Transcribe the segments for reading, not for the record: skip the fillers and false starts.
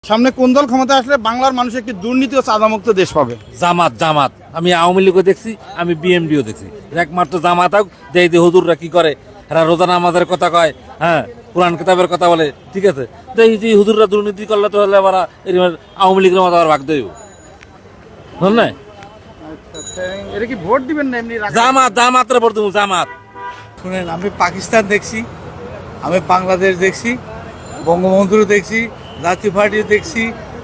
সামনে কোন দল ক্ষমতা আসলে বাংলার মানুষ একটি দুর্নীতি ও চাঁদামুক্ত দেশ পাবে? জামাত। আমি আওয়ামী লীগও দেখছি, আমি বিএমডিও দেখছি। একমাত্র জামাত হোক, যে এই যে হুজুররা কি করে, এরা রোজানা আমাদের কথা কয়, হ্যাঁ, কোরআন কিতাবের কথা বলে, ঠিক আছে। তো এই যে হুজুররা দুর্নীতি করলে তো হলে আবার আওয়ামী লীগের মতো আবার ভাগ দেব, বুঝলেন না? এটা কি ভোট দিবেন না এমনি? জামাতের ভোট দেবো, জামাত। শুনেন, আমি পাকিস্তান দেখছি, আমি বাংলাদেশ দেখছি, বঙ্গবন্ধু দেখছি, জাতীয় পার্টি দেখছি,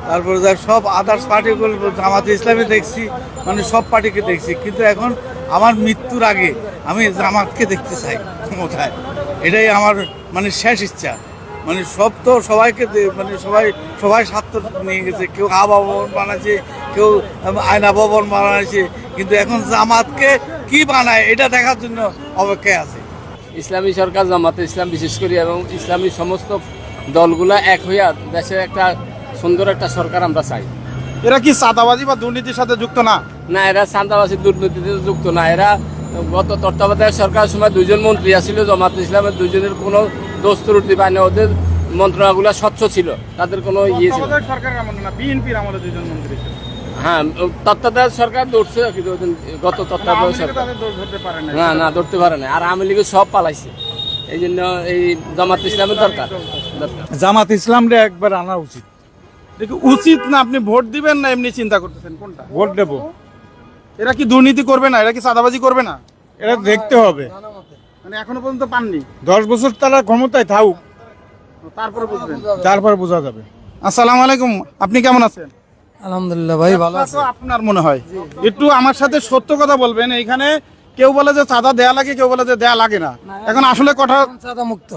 তারপরে সব আদার্স পার্টিগুলো, জামাতে ইসলামী দেখছি, মানে সব পার্টিকে দেখছি। কিন্তু এখন আমার মৃত্যুর আগে আমি জামাতকে দেখতে চাই ক্ষমতায়। এটাই আমার মানে শেষ ইচ্ছা। মানে সব তো সবাইকে মানে সবাই স্বার্থ নিয়ে গেছে। কেউ আবা ভবন বানাচ্ছে, কেউ আয়না ভবন বানাচ্ছে, কিন্তু এখন জামাতকে কি বানায় এটা দেখার জন্য অপেক্ষায় আছে। ইসলামী সরকার, জামাতে ইসলাম বিশেষ করে, এবং ইসলামী সমস্ত দলগুলা এক হইয়া দেশের একটা সুন্দর একটা সরকার আমরা চাই। এরা কি চাঁদাবাজি বা দুর্নীতির সাথে যুক্ত না? না, এরা চাঁদাবাজি দুর্নীতিতে যুক্ত না। এরা গত তত্ত্বাবধায়ক সরকারের সময় দুইজন মন্ত্রী আসছিল, জামাত ইসলামের দুইজনের কোনো দোষ ত্রুটি পায় না। ওদের মন্ত্রণালয়গুলো স্বচ্ছ ছিল, তাদের কোনো ইয়ে ছিল। সরকারের আমলে না, বিএনপির আমলে দুইজন মন্ত্রী ছিল। হ্যাঁ, তত্ত্বাবধায়ক সরকার ধরছে, কিন্তু গত তত্ত্বাবধায়ক সরকার না ধরতে পারে না। আর আওয়ামী লীগের সব পালাইছে। এই জন্য এই জামাত ইসলামের দরকার। জামাত ইসলামরে একবার আনা উচিত। দেখি উচিত না, আপনি ভোট দিবেন না এমনি চিন্তা করতেছেন কোনটা? ভোট দেবো। এরা কি দুর্নীতি করবে না? এরা কি চাঁদাবাজি করবে না? এটা দেখতে হবে। মানে এখনো পর্যন্ত পাননি। 10 বছর তারা ক্ষমতায় থাকুক, তারপরে বুঝবেন, তারপর বোঝা যাবে। আসসালামু আলাইকুম, আপনি কেমন আছেন? আলহামদুলিল্লাহ ভাই, ভালো আছে। আপনার মনে হয় একটু আমার সাথে সত্য কথা বলবেন। এইখানে কেউ বলে যে চাঁদা দেয়া লাগে, কেউ বলে যে দেয়া লাগে না। এখন আসলে কথা, চাঁদা মুক্ত।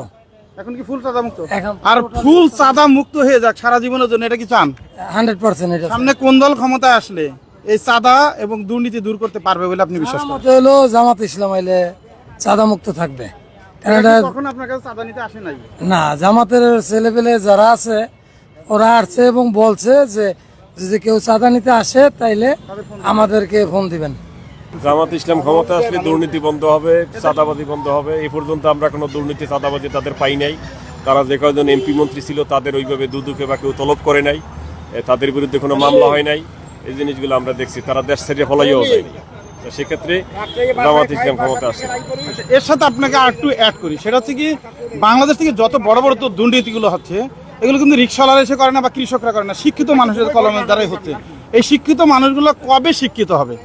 এখন কি ফুল চাঁদা মুক্ত? এখন আর ফুল চাঁদা মুক্ত হয়ে যাক সারা জীবনের জন্য, এটা কি চান? 100% এটা। সামনে কোন দল ক্ষমতায় আসলে এই চাঁদা এবং দুর্নীতি দূর করতে পারবে বলে আপনি বিশ্বাস করেন? মতে হলো জামাত ইসলাম আইলে চাঁদা মুক্ত থাকবে। কারণ এটা কখন আপনার কাছে চাঁদা নিতে আসে নাই? না, জামাতের ছেলেপেলে যারা আছে ওরা আসছে এবং বলছে যে যদি কেউ চাঁদা নিতে আসে তাইলে আমাদেরকে ফোন দিবেন। জামাত ইসলাম ক্ষমতা আসলে দুর্নীতি বন্ধ হবে, চাঁদাবাজি বন্ধ হবে। এই পর্যন্ত আমরা কোনো দুর্নীতি চাঁদাবাজি তাদের পাই নাই। তারা যে কয়েকজন এমপি মন্ত্রী ছিল তাদের ওইভাবে দুদুকে বা কেউ তলব করে নাই, তাদের বিরুদ্ধে কোনো মামলা হয় নাই। এই জিনিসগুলো আমরা দেখছি। তারা দেশ ছেড়ে ফলাইও যায়নি। সেক্ষেত্রে জামাত ইসলাম ক্ষমতা আসে। এর সাথে আপনাকে আর একটু অ্যাড করি, সেটা হচ্ছে কি, বাংলাদেশ থেকে যত বড় বড় তো দুর্নীতিগুলো হচ্ছে, এগুলো কিন্তু রিক্সাওয়ালা এসে করে না বা কৃষকরা করে না, শিক্ষিত মানুষের কলমের দ্বারাই হচ্ছে। এই শিক্ষিত মানুষগুলো কবে শিক্ষিত হবে?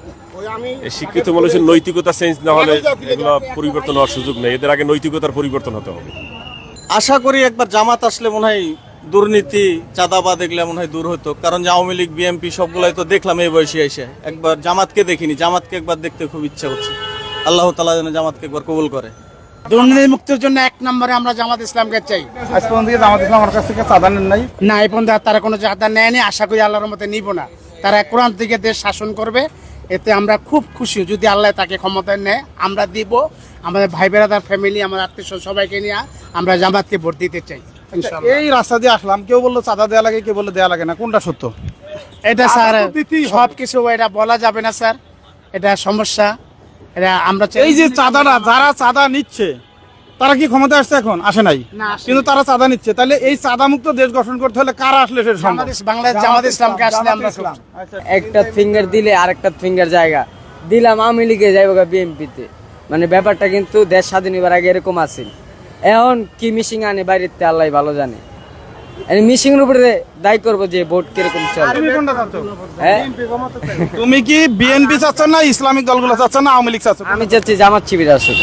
এই শিক্ষিত মানুষের নৈতিকতা চেঞ্জ না হলে এগুলো পরিবর্তন হওয়ার সুযোগ নেই। এদের আগে নৈতিকতার পরিবর্তন হতে হবে। আশা করি একবার জামাত আসলে মনে হয় দুর্নীতি, চাঁদাবাদ এগুলো মনে হয় দূর হতো। কারণ যে আওয়ামী লীগ, বিএনপি সবগুলাই তো দেখলাম এই বয়সে এসে। একবার জামাতকে দেখিনি, জামাতকে একবার দেখতে খুব ইচ্ছা হচ্ছে। আল্লাহ তাআলা যেন জামাতকে একবার কবুল করে। দুর্নীতি মুক্তির জন্য 1 নম্বরে আমরা জামাত ইসলামকে চাই। আজ পর্যন্ত জামাত ইসলাম আমার কাছ থেকে চাঁদা নেন নাই? না, এই পর্যন্ত তারা কোনো চাঁদা নেয়নি, আশা করি আল্লাহর মতে নিব না। তারা কোরআন থেকে দেশ শাসন করবে, এতে আমরা খুব খুশি। যদি আল্লাহ তাকে ক্ষমতায় নেয় আমরা দিব। আমাদের ভাই বেড়াদার, ফ্যামিলি, আমার আত্মীয় সবাইকে নিয়ে আমরা জামাতকে ভোট দিতে চাই ইনশাআল্লাহ। এই রাস্তা দিয়ে আসলাম, কেউ বললো চাঁদা দেয়া লাগে, কেউ বললো দেয়া লাগে না, কোনটা সত্য? এটা স্যার সব কিছু এটা বলা যাবে না স্যার, এটা সমস্যা। এটা আমরা এই যে চাঁদাটা, যারা চাঁদা নিচ্ছে তারা কি ক্ষমতা আসছে? এখন আসে নাই, কিন্তু তারা চাঁদা নিচ্ছে। তাহলে এই চাঁদা মুক্ত দেশ গঠন করতে হলে কারা আসলে সেটা সম্ভব? বাংলাদেশ জামাত ইসলামকে আসলে আমরা একটা ফিঙ্গার দিলে আরেকটা ফিঙ্গার জায়গা দিলাম আওয়ামী লীগে যাইব বিএনপিতে। মানে ব্যাপারটা কিন্তু দেশ স্বাধীন হবার আগে এরকম আছে। এখন কি মিশিং আনে বাইরের তে আল্লাহ ভালো জানে। মিশিং এর উপরে দায়ী করবো যে ভোট কিরকম চলে। হ্যাঁ, তুমি কি বিএনপি চাচ্ছ না, ইসলামিক দলগুলো চাচ্ছ না, আওয়ামী লীগ চাচ্ছ? আমি চাচ্ছি জামাত শিবির আসুক।